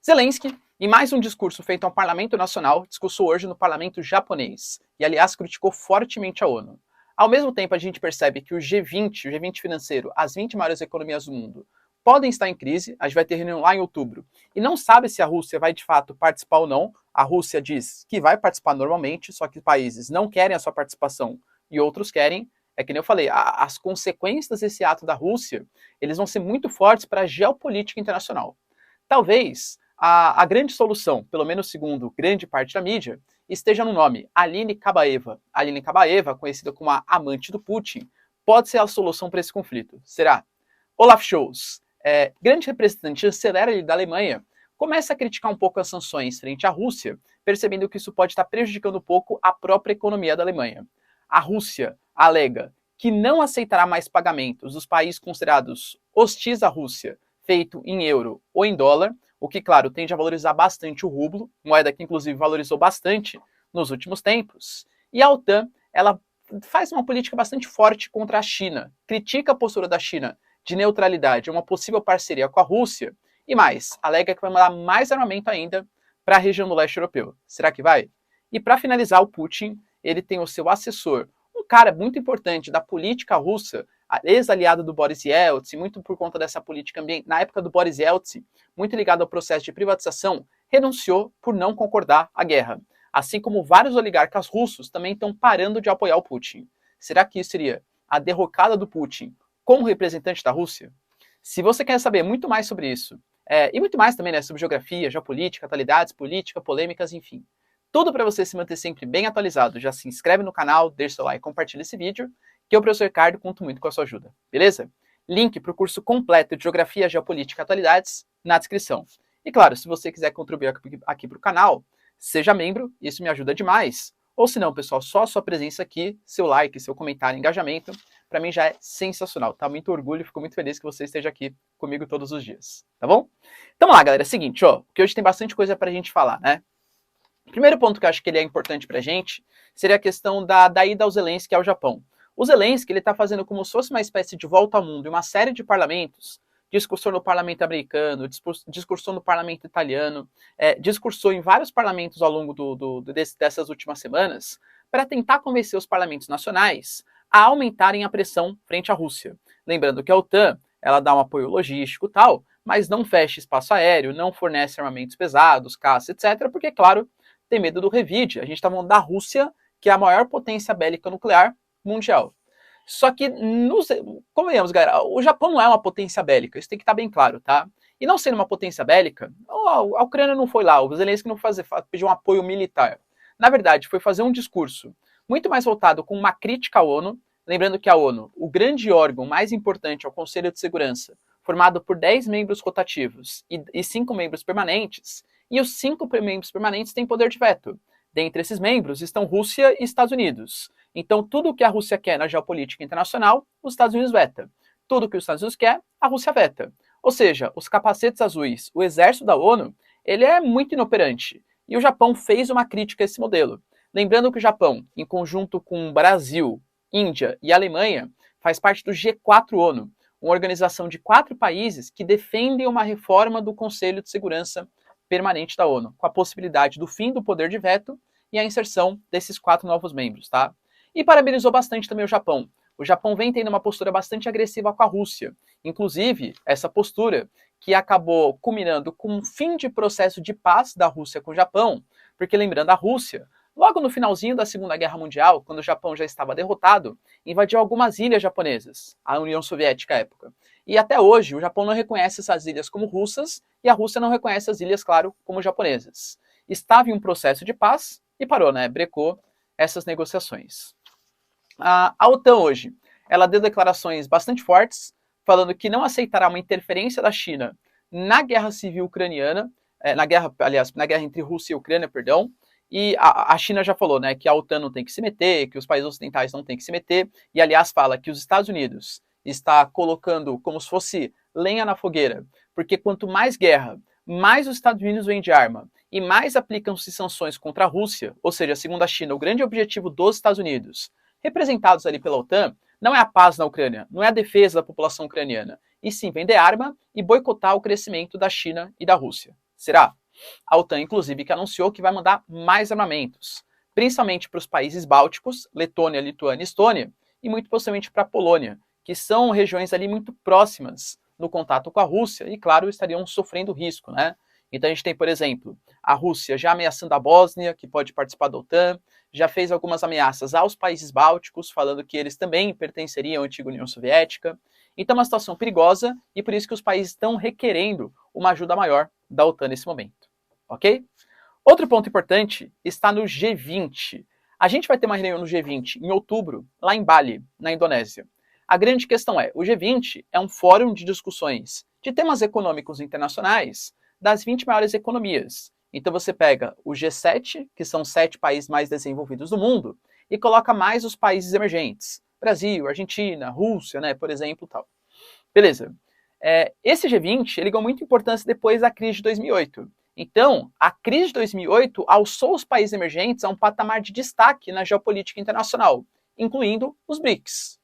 Zelensky, em mais um discurso feito ao Parlamento Nacional, discursou hoje no Parlamento japonês e, aliás, criticou fortemente a ONU. Ao mesmo tempo, a gente percebe que o G20 financeiro, as 20 maiores economias do mundo, podem estar em crise, a gente vai ter reunião lá em outubro, e não sabe se a Rússia vai de fato participar ou não. A Rússia diz que vai participar normalmente, só que países não querem a sua participação e outros querem. É que nem eu falei, as consequências desse ato da Rússia, eles vão ser muito fortes para a geopolítica internacional. Talvez a grande solução, pelo menos segundo grande parte da mídia, esteja no nome Aline Kabaeva. Aline Kabaeva, conhecida como a amante do Putin, pode ser a solução para esse conflito. Será? Olaf Scholz, grande representante chanceler da Alemanha, começa a criticar um pouco as sanções frente à Rússia, percebendo que isso pode estar prejudicando um pouco a própria economia da Alemanha. A Rússia alega que não aceitará mais pagamentos dos países considerados hostis à Rússia, feito em euro ou em dólar, o que, claro, tende a valorizar bastante o rublo, moeda que, inclusive, valorizou bastante nos últimos tempos. E a OTAN, ela faz uma política bastante forte contra a China, critica a postura da China de neutralidade, uma possível parceria com a Rússia, e mais, alega que vai mandar mais armamento ainda para a região do leste europeu. Será que vai? E para finalizar, o Putin, ele tem o seu assessor, um cara muito importante da política russa, ex-aliado do Boris Yeltsin, muito por conta dessa política ambiental, na época do Boris Yeltsin, muito ligado ao processo de privatização, renunciou por não concordar à guerra. Assim como vários oligarcas russos também estão parando de apoiar o Putin. Será que isso seria a derrocada do Putin como representante da Rússia? Se você quer saber muito mais sobre isso, e muito mais também, né, sobre geografia, geopolítica, atualidades, política, polêmicas, enfim, tudo para você se manter sempre bem atualizado, já se inscreve no canal, deixa seu like e compartilha esse vídeo, que eu, professor Ricardo, conto muito com a sua ajuda, beleza? Link para o curso completo de Geografia, Geopolítica e Atualidades na descrição. E claro, se você quiser contribuir aqui para o canal, seja membro, isso me ajuda demais. Ou se não, pessoal, só a sua presença aqui, seu like, seu comentário, engajamento, para mim já é sensacional, tá? Muito orgulho, fico muito feliz que você esteja aqui comigo todos os dias, tá bom? Então vamos lá, galera, é o seguinte, ó, porque hoje tem bastante coisa para a gente falar, né? O primeiro ponto que eu acho que ele é importante para a gente seria a questão da ida ao Zelensky ao Japão. O Zelensky, ele está fazendo como se fosse uma espécie de volta ao mundo em uma série de parlamentos, discursou no parlamento americano, discursou no parlamento italiano, discursou em vários parlamentos ao longo dessas últimas semanas, para tentar convencer os parlamentos nacionais a aumentarem a pressão frente à Rússia. Lembrando que a OTAN, ela dá um apoio logístico e tal, mas não fecha espaço aéreo, não fornece armamentos pesados, caça, etc., porque, claro, tem medo do revide. A gente está falando da Rússia, que é a maior potência bélica nuclear mundial. Só que, convenhamos, galera, o Japão não é uma potência bélica, isso tem que estar bem claro, tá? E não sendo uma potência bélica, a Ucrânia não foi lá, o Zelensky não pediu um apoio militar. Na verdade, foi fazer um discurso muito mais voltado com uma crítica à ONU, lembrando que a ONU, o grande órgão mais importante é o Conselho de Segurança, formado por 10 membros rotativos e 5 membros permanentes, e os 5 membros permanentes têm poder de veto. Dentre esses membros estão Rússia e Estados Unidos. Então, tudo o que a Rússia quer na geopolítica internacional, os Estados Unidos veta. Tudo o que os Estados Unidos quer, a Rússia veta. Ou seja, os capacetes azuis, o exército da ONU, ele é muito inoperante. E o Japão fez uma crítica a esse modelo. Lembrando que o Japão, em conjunto com Brasil, Índia e Alemanha, faz parte do G4 ONU, uma organização de 4 países que defendem uma reforma do Conselho de Segurança Permanente da ONU, com a possibilidade do fim do poder de veto e a inserção desses 4 novos membros, tá? E parabenizou bastante também o Japão. O Japão vem tendo uma postura bastante agressiva com a Rússia. Inclusive, essa postura que acabou culminando com um fim de processo de paz da Rússia com o Japão, porque lembrando, a Rússia, logo no finalzinho da Segunda Guerra Mundial, quando o Japão já estava derrotado, invadiu algumas ilhas japonesas, a União Soviética à época. E até hoje, o Japão não reconhece essas ilhas como russas, e a Rússia não reconhece as ilhas, claro, como japonesas. Estava em um processo de paz e parou, né? Brecou essas negociações. A OTAN hoje, ela deu declarações bastante fortes, falando que não aceitará uma interferência da China na guerra civil ucraniana, na guerra entre Rússia e Ucrânia, perdão, e a China já falou, né, que a OTAN não tem que se meter, que os países ocidentais não têm que se meter, e aliás fala que os Estados Unidos está colocando como se fosse lenha na fogueira, porque quanto mais guerra, mais os Estados Unidos vendem arma, e mais aplicam-se sanções contra a Rússia, ou seja, segundo a China, o grande objetivo dos Estados Unidos, representados ali pela OTAN, não é a paz na Ucrânia, não é a defesa da população ucraniana, e sim vender arma e boicotar o crescimento da China e da Rússia. Será? A OTAN, inclusive, que anunciou que vai mandar mais armamentos, principalmente para os países bálticos, Letônia, Lituânia e Estônia, e muito possivelmente para a Polônia, que são regiões ali muito próximas no contato com a Rússia e, claro, estariam sofrendo risco, né? Então a gente tem, por exemplo, a Rússia já ameaçando a Bósnia, que pode participar da OTAN, já fez algumas ameaças aos países bálticos, falando que eles também pertenceriam à antiga União Soviética. Então é uma situação perigosa e por isso que os países estão requerendo uma ajuda maior da OTAN nesse momento, ok? Outro ponto importante está no G20. A gente vai ter uma reunião no G20 em outubro, lá em Bali, na Indonésia. A grande questão é, o G20 é um fórum de discussões de temas econômicos internacionais das 20 maiores economias. Então você pega o G7, que são os 7 países mais desenvolvidos do mundo, e coloca mais os países emergentes. Brasil, Argentina, Rússia, né, por exemplo, tal. Beleza. Esse G20 ele ganhou muita importância depois da crise de 2008. Então, a crise de 2008 alçou os países emergentes a um patamar de destaque na geopolítica internacional, incluindo os BRICS.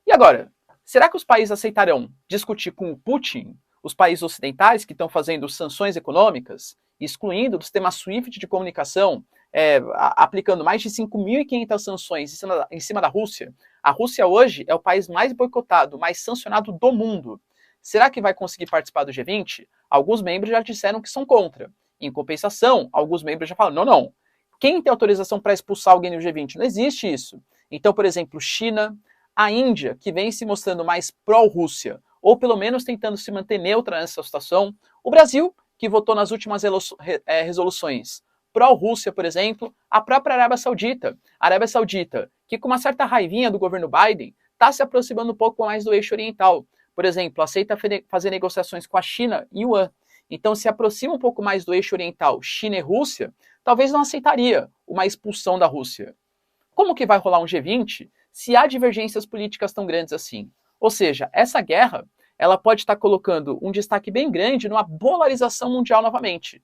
E agora, será que os países aceitarão discutir com o Putin, os países ocidentais que estão fazendo sanções econômicas, excluindo do sistema SWIFT de comunicação, aplicando mais de 5.500 sanções em cima da Rússia? A Rússia hoje é o país mais boicotado, mais sancionado do mundo. Será que vai conseguir participar do G20? Alguns membros já disseram que são contra. Em compensação, alguns membros já falam, não. Quem tem autorização para expulsar alguém do G20? Não existe isso. Então, por exemplo, China, a Índia, que vem se mostrando mais pró-Rússia, ou pelo menos tentando se manter neutra nessa situação, o Brasil, que votou nas últimas resoluções pró-Rússia, por exemplo, a própria Arábia Saudita, que com uma certa raivinha do governo Biden, está se aproximando um pouco mais do eixo oriental. Por exemplo, aceita fazer negociações com a China e Yuan. Então, se aproxima um pouco mais do eixo oriental, China e Rússia, talvez não aceitaria uma expulsão da Rússia. Como que vai rolar um G20 se há divergências políticas tão grandes assim? Ou seja, essa guerra ela pode estar colocando um destaque bem grande numa polarização mundial novamente.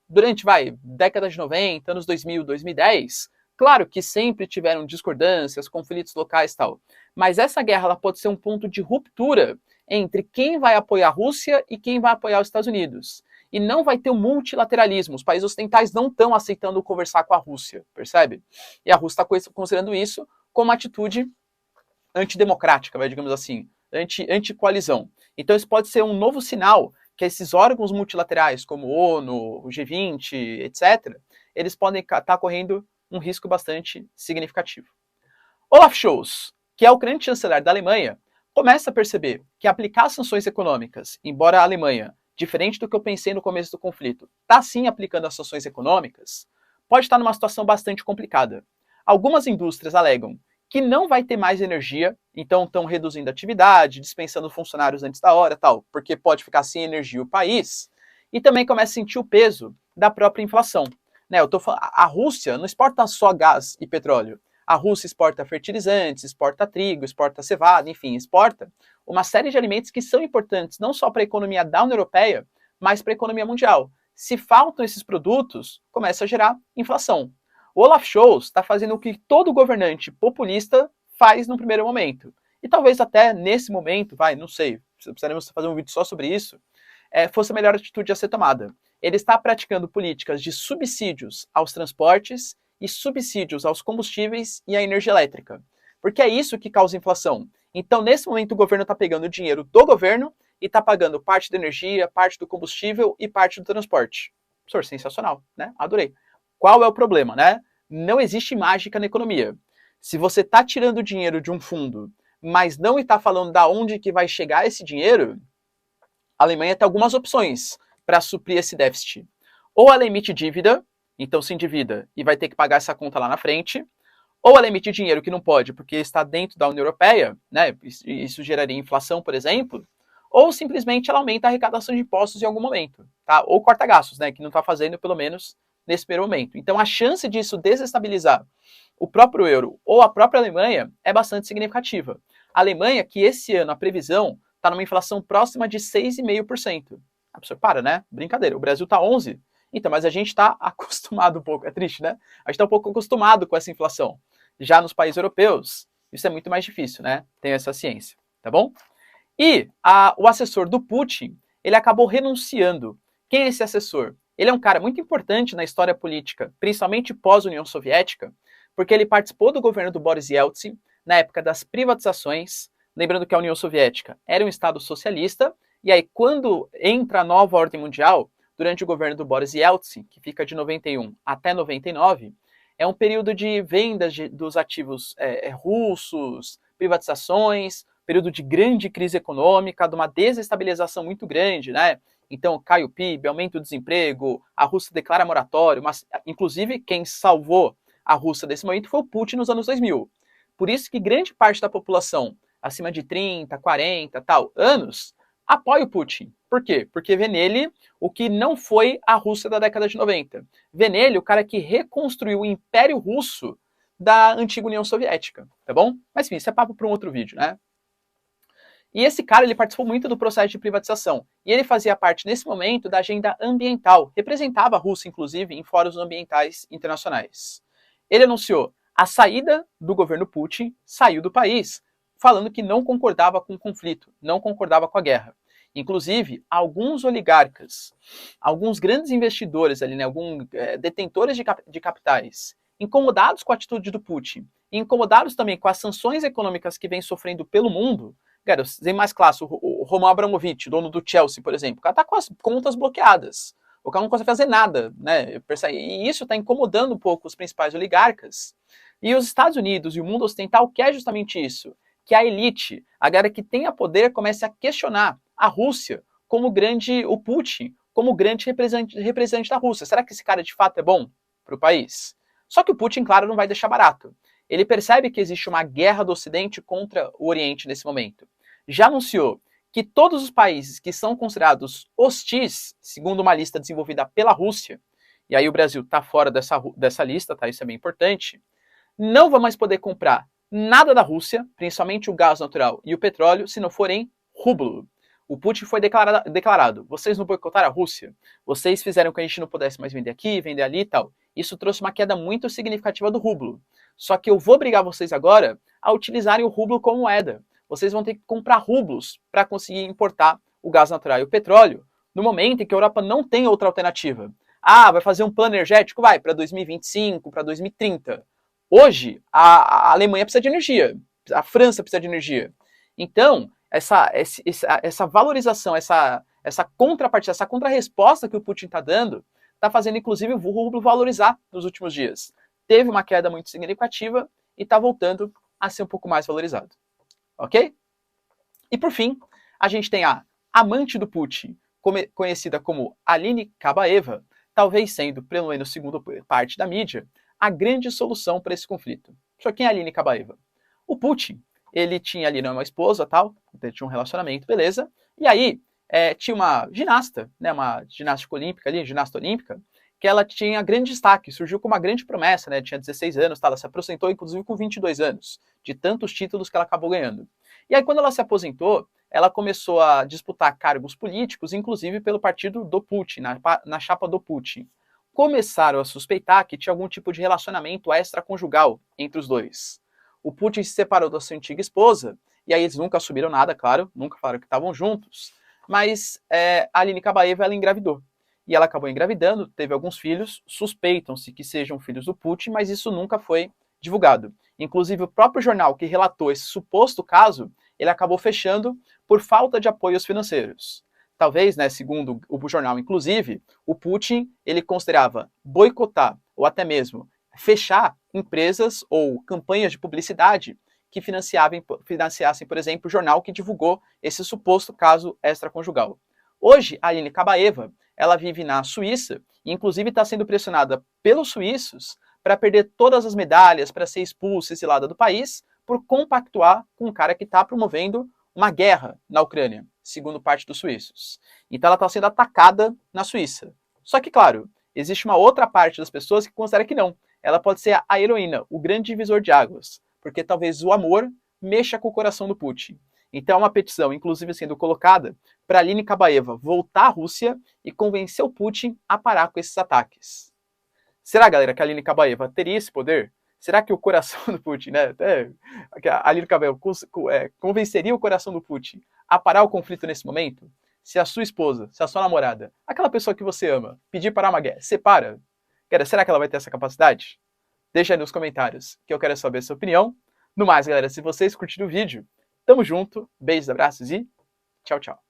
Durante, década de 90, anos 2000, 2010, claro que sempre tiveram discordâncias, conflitos locais e tal, mas essa guerra ela pode ser um ponto de ruptura entre quem vai apoiar a Rússia e quem vai apoiar os Estados Unidos. E não vai ter um multilateralismo. Os países ocidentais não estão aceitando conversar com a Rússia, percebe? E a Rússia está considerando isso como uma atitude antidemocrática, digamos assim, anti-coalizão. Então isso pode ser um novo sinal que esses órgãos multilaterais, como o ONU, o G20, etc., eles podem estar correndo um risco bastante significativo. Olaf Scholz, que é o grande chanceler da Alemanha, começa a perceber que aplicar sanções econômicas, embora a Alemanha, diferente do que eu pensei no começo do conflito, está sim aplicando as sanções econômicas, pode estar numa situação bastante complicada. Algumas indústrias alegam que não vai ter mais energia, então estão reduzindo a atividade, dispensando funcionários antes da hora, tal, porque pode ficar sem energia o país, e também começa a sentir o peso da própria inflação. A Rússia não exporta só gás e petróleo. A Rússia exporta fertilizantes, exporta trigo, exporta cevada, enfim, exporta uma série de alimentos que são importantes não só para a economia da União Europeia, mas para a economia mundial. Se faltam esses produtos, começa a gerar inflação. O Olaf Scholz está fazendo o que todo governante populista faz no primeiro momento. E talvez até nesse momento, não sei, precisaremos fazer um vídeo só sobre isso, fosse a melhor atitude a ser tomada. Ele está praticando políticas de subsídios aos transportes e subsídios aos combustíveis e à energia elétrica. Porque é isso que causa inflação. Então, nesse momento, o governo está pegando o dinheiro do governo e está pagando parte da energia, parte do combustível e parte do transporte. Professor, sensacional, né? Adorei. Qual é o problema, né? Não existe mágica na economia. Se você está tirando dinheiro de um fundo, mas não está falando da onde que vai chegar esse dinheiro, a Alemanha tem algumas opções para suprir esse déficit. Ou ela emite dívida, então se endivida e vai ter que pagar essa conta lá na frente, ou ela emite dinheiro que não pode porque está dentro da União Europeia, né? Isso geraria inflação, por exemplo, ou simplesmente ela aumenta a arrecadação de impostos em algum momento, tá? Ou corta gastos, né? Que não está fazendo, pelo menos, nesse primeiro momento. Então a chance disso desestabilizar o próprio euro ou a própria Alemanha é bastante significativa. A Alemanha, que esse ano a previsão está numa inflação próxima de 6,5%. A pessoa para, né? Brincadeira. O Brasil está 11%. Então, mas a gente está acostumado um pouco, é triste, né? A gente está um pouco acostumado com essa inflação. Já nos países europeus, isso é muito mais difícil, né? Tem essa ciência, tá bom? E o assessor do Putin, ele acabou renunciando, Quem é esse assessor? Ele é um cara muito importante na história política, principalmente pós-União Soviética, porque ele participou do governo do Boris Yeltsin na época das privatizações, lembrando que a União Soviética era um estado socialista, e aí quando entra a nova ordem mundial, durante o governo do Boris Yeltsin, que fica de 91 até 99, é um período de vendas dos ativos russos, privatizações, período de grande crise econômica, de uma desestabilização muito grande, né? Então cai o PIB, aumenta o desemprego, a Rússia declara moratório, mas inclusive quem salvou a Rússia desse momento foi o Putin nos anos 2000. Por isso que grande parte da população, acima de 30, 40, anos, apoia o Putin. Por quê? Porque vê nele o que não foi a Rússia da década de 90. Vê nele o cara que reconstruiu o Império Russo da antiga União Soviética, tá bom? Mas enfim, isso é papo para um outro vídeo, né? E esse cara, ele participou muito do processo de privatização. E ele fazia parte, nesse momento, da agenda ambiental. Representava a Rússia, inclusive, em fóruns ambientais internacionais. Ele anunciou a saída do governo Putin, saiu do país, falando que não concordava com o conflito, não concordava com a guerra. Inclusive, alguns oligarcas, alguns grandes investidores ali, né, alguns detentores de capitais, incomodados com a atitude do Putin, e incomodados também com as sanções econômicas que vem sofrendo pelo mundo. Cara, tem mais clássico, o Roman Abramovich, dono do Chelsea, por exemplo, o cara tá com as contas bloqueadas. O cara não consegue fazer nada, né? E isso está incomodando um pouco os principais oligarcas. E os Estados Unidos e o mundo ocidental quer justamente isso, que a elite, a galera que tenha poder, comece a questionar a Rússia como o Putin, como grande representante da Rússia. Será que esse cara de fato é bom para o país? Só que o Putin, claro, não vai deixar barato. Ele percebe que existe uma guerra do Ocidente contra o Oriente nesse momento. Já anunciou que todos os países que são considerados hostis, segundo uma lista desenvolvida pela Rússia, e aí o Brasil está fora dessa lista, tá? Isso é bem importante, não vão mais poder comprar nada da Rússia, principalmente o gás natural e o petróleo, se não for em rublo. O Putin foi declarado, vocês não boicotaram a Rússia, vocês fizeram com que a gente não pudesse mais vender aqui, vender ali e tal. Isso trouxe uma queda muito significativa do rublo. Só que eu vou obrigar vocês agora a utilizarem o rublo como moeda. Vocês vão ter que comprar rublos para conseguir importar o gás natural e o petróleo, no momento em que a Europa não tem outra alternativa. Ah, vai fazer um plano energético? Vai, para 2025, para 2030. Hoje, a Alemanha precisa de energia, a França precisa de energia. Então, essa valorização, essa contrapartida, essa contrarresposta que o Putin está dando, está fazendo, inclusive, o rublo valorizar nos últimos dias. Teve uma queda muito significativa e está voltando a ser um pouco mais valorizado. Ok? E por fim, a gente tem a amante do Putin, conhecida como Aline Kabaeva, talvez sendo, pelo menos segundo parte da mídia, a grande solução para esse conflito. Só quem é a Aline Kabaeva? O Putin, ele tinha ali uma esposa, tal, tinha um relacionamento, beleza, e aí tinha uma ginasta, né, uma ginástica olímpica ali, ginasta olímpica, que ela tinha grande destaque, surgiu com uma grande promessa, né? Tinha 16 anos, ela se aposentou inclusive com 22 anos, de tantos títulos que ela acabou ganhando. E aí quando ela se aposentou, ela começou a disputar cargos políticos, inclusive pelo partido do Putin, na chapa do Putin. Começaram a suspeitar que tinha algum tipo de relacionamento extraconjugal entre os dois. O Putin se separou da sua antiga esposa, e aí eles nunca assumiram nada, claro, nunca falaram que estavam juntos, mas a Aline Kabaeva, ela engravidou. E ela acabou engravidando, teve alguns filhos, suspeitam-se que sejam filhos do Putin, mas isso nunca foi divulgado. Inclusive, o próprio jornal que relatou esse suposto caso, ele acabou fechando por falta de apoios financeiros. Talvez, né, segundo o jornal, inclusive, o Putin, ele considerava boicotar, ou até mesmo fechar empresas ou campanhas de publicidade que financiassem, por exemplo, o jornal que divulgou esse suposto caso extraconjugal. Hoje, a Aline Kabaeva, ela vive na Suíça e, inclusive, está sendo pressionada pelos suíços para perder todas as medalhas, para ser expulsa, exilada do país, por compactuar com um cara que está promovendo uma guerra na Ucrânia, segundo parte dos suíços. Então, ela está sendo atacada na Suíça. Só que, claro, existe uma outra parte das pessoas que considera que não. Ela pode ser a heroína, o grande divisor de águas, porque talvez o amor mexa com o coração do Putin. Então, é uma petição, inclusive sendo colocada, para Aline Kabaeva voltar à Rússia e convencer o Putin a parar com esses ataques. Será, galera, que a Aline Kabaeva teria esse poder? Será que o coração do Putin, né? A Aline Kabaeva convenceria o coração do Putin a parar o conflito nesse momento? Se a sua esposa, se a sua namorada, aquela pessoa que você ama, pedir para uma guerra, separa? Cara, será que ela vai ter essa capacidade? Deixa aí nos comentários, que eu quero saber a sua opinião. No mais, galera, se vocês curtiram o vídeo, tamo junto, beijos, abraços e tchau, tchau.